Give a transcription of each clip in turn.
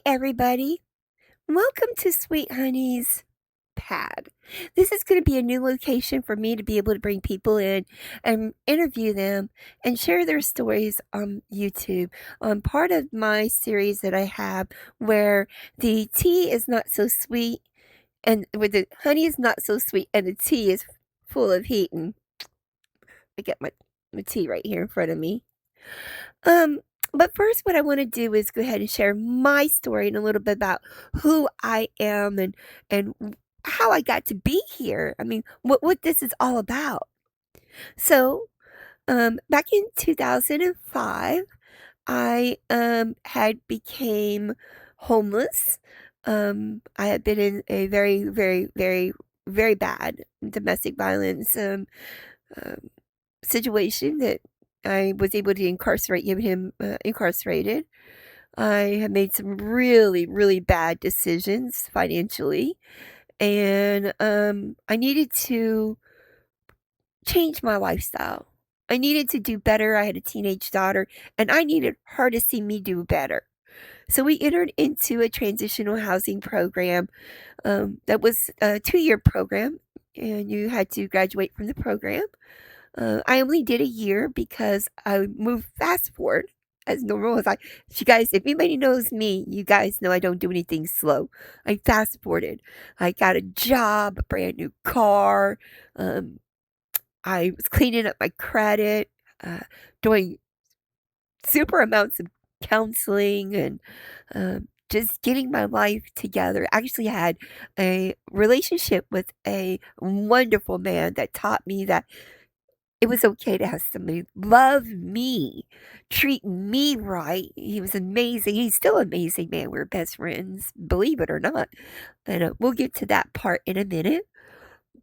everybody. Welcome to Sweet Honey's Pad. This is going to be a new location for me to be able to bring people in and interview them and share their stories on YouTube. Part of my series that I have where the tea is not so sweet and where the honey is not so sweet and the tea is full of heat. And I get my tea right here in front of me. Um, but first, what I want to do is go ahead and share my story and a little bit about who I am and how I got to be here. I mean, what this is all about. So, back in 2005, I had became homeless. I had been in a very, very, very, very bad domestic violence um, situation that I was able to get him incarcerated. I had made some really, really bad decisions financially, and I needed to change my lifestyle. I needed to do better. I had a teenage daughter, and I needed her to see me do better. So we entered into a transitional housing program that was a 2-year program, and you had to graduate from the program. I only did a year because I moved fast forward as normal as you guys, if anybody knows me, you guys know I don't do anything slow. I fast forwarded. I got a job, a brand new car. Um, I was cleaning up my credit, uh, doing super amounts of counseling and just getting my life together. Actually, had a relationship with a wonderful man that taught me that it was okay to have somebody love me, treat me right. He was amazing. He's still an amazing man. We're best friends, believe it or not. And we'll get to that part in a minute.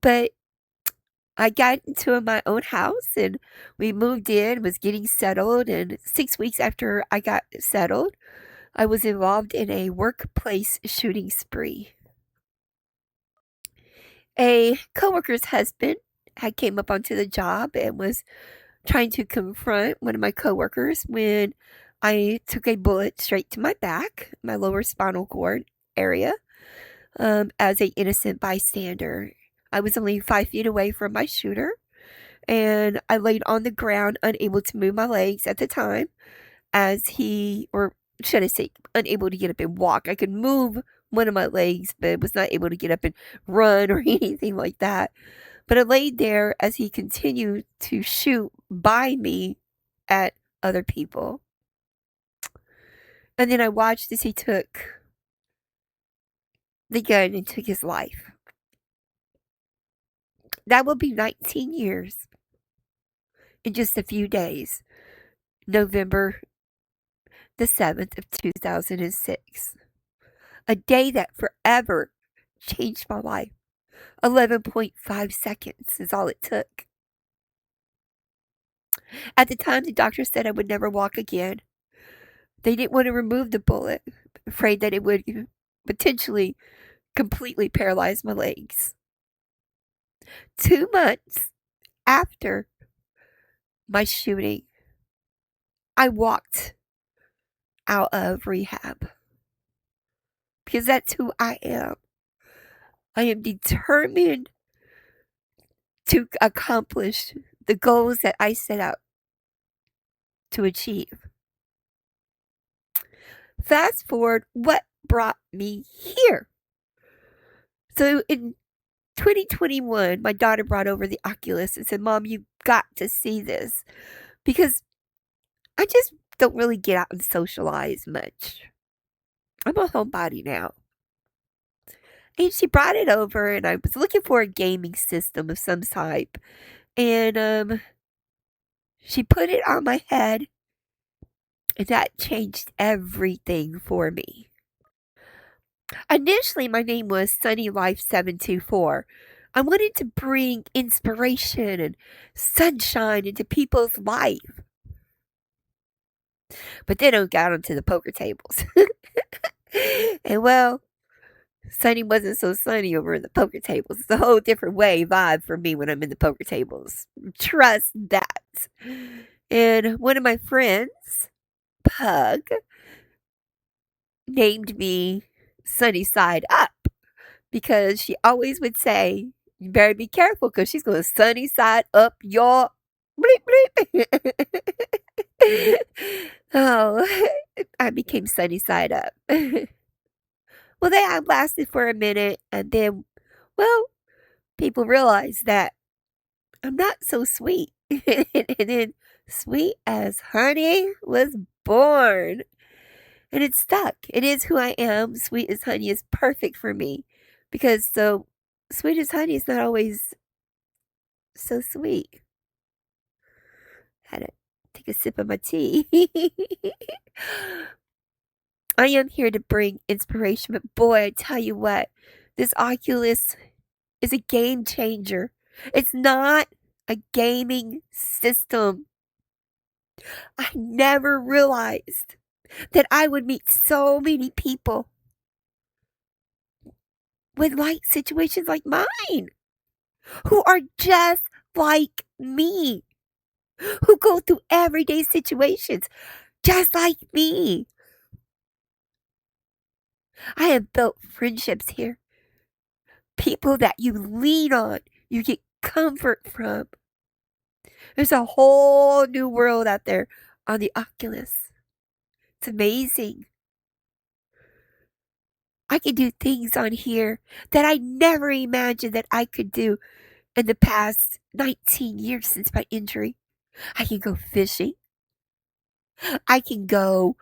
But I got into my own house and we moved in, was getting settled. And 6 weeks after I got settled, I was involved in a workplace shooting spree. A coworker's husband had came up onto the job and was trying to confront one of my coworkers when I took a bullet straight to my back, my lower spinal cord area, as a innocent bystander. I was only 5 feet away from my shooter, and I laid on the ground, unable to move my legs at the time, as he, or should I say, unable to get up and walk. I could move one of my legs, but was not able to get up and run or anything like that. But I laid there as he continued to shoot by me at other people. And then I watched as he took the gun and took his life. That will be 19 years in just a few days. November the 7th of 2006. A day that forever changed my life. 11.5 seconds is all it took. At the time, the doctor said I would never walk again. They didn't want to remove the bullet, afraid that it would potentially completely paralyze my legs. 2 months after my shooting, I walked out of rehab because that's who I am. I am determined to accomplish the goals that I set out to achieve. Fast forward, what brought me here? So in 2021, my daughter brought over the Oculus and said, Mom, you got to see this because I just don't really get out and socialize much. I'm a homebody now. And she brought it over, and I was looking for a gaming system of some type. And she put it on my head, and that changed everything for me. Initially, my name was Sunny Life 724. I wanted to bring inspiration and sunshine into people's life. But then I got onto the poker tables. And well, Sunny wasn't so sunny over in the poker tables. It's a whole different vibe for me when I'm in the poker tables. Trust that. And one of my friends, Pug, named me Sunny Side Up because she always would say, "You better be careful because she's going to sunny side up your bleep bleep." Oh, I became Sunny Side Up. Well, that lasted for a minute, and then, well, people realized that I'm not so sweet. And then Sweet as Honey was born. And it stuck. It is who I am. Sweet as honey is perfect for me because so sweet as honey is not always so sweet. Had to take a sip of my tea. I am here to bring inspiration, but boy, I tell you what, this Oculus is a game changer. It's not a gaming system. I never realized that I would meet so many people with like situations like mine who are just like me, who go through everyday situations just like me. I have built friendships here, people that you lean on, you get comfort from. There's a whole new world out there on the Oculus. It's amazing. I can do things on here that I never imagined that I could do in the past 19 years since my injury. I can go fishing. I can go,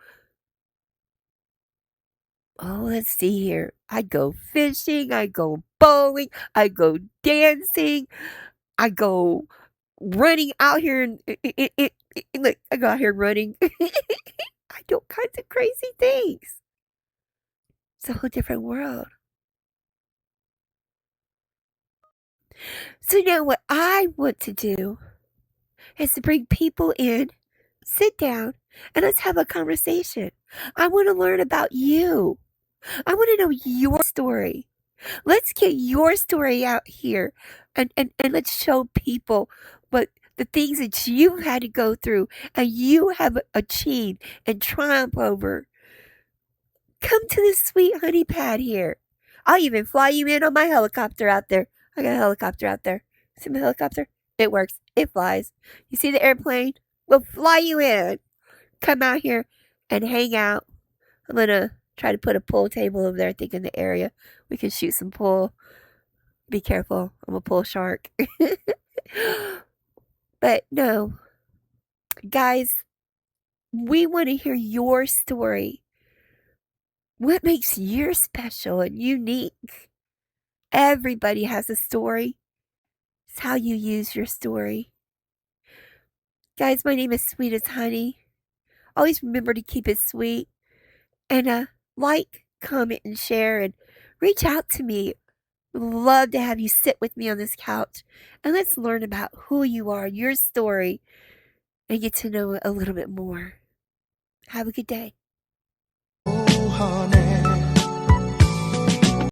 oh, let's see here. I go fishing. I go bowling. I go dancing. I go running out here and look, I go out here running. I do all kinds of crazy things. It's a whole different world. So now what I want to do is to bring people in, sit down, and let's have a conversation. I want to learn about you. I want to know your story. Let's get your story out here and let's show people what the things that you had to go through and you have achieved and triumph over. Come to this sweet honey pad here. I'll even fly you in on my helicopter out there. I got a helicopter out there. See my helicopter? It works. It flies. You see the airplane? We'll fly you in. Come out here and hang out. I'm going to try to put a pool table over there, I think, in the area. We can shoot some pool. Be careful. I'm a pool shark. But no, guys, we want to hear your story. What makes yours special and unique? Everybody has a story. It's how you use your story. Guys, my name is Sweet as Honey. Always remember to keep it sweet. And like, comment, and share, and reach out to me. Would love to have you sit with me on this couch and let's learn about who you are, your story, and get to know it a little bit more. Have a good day. Oh, honey.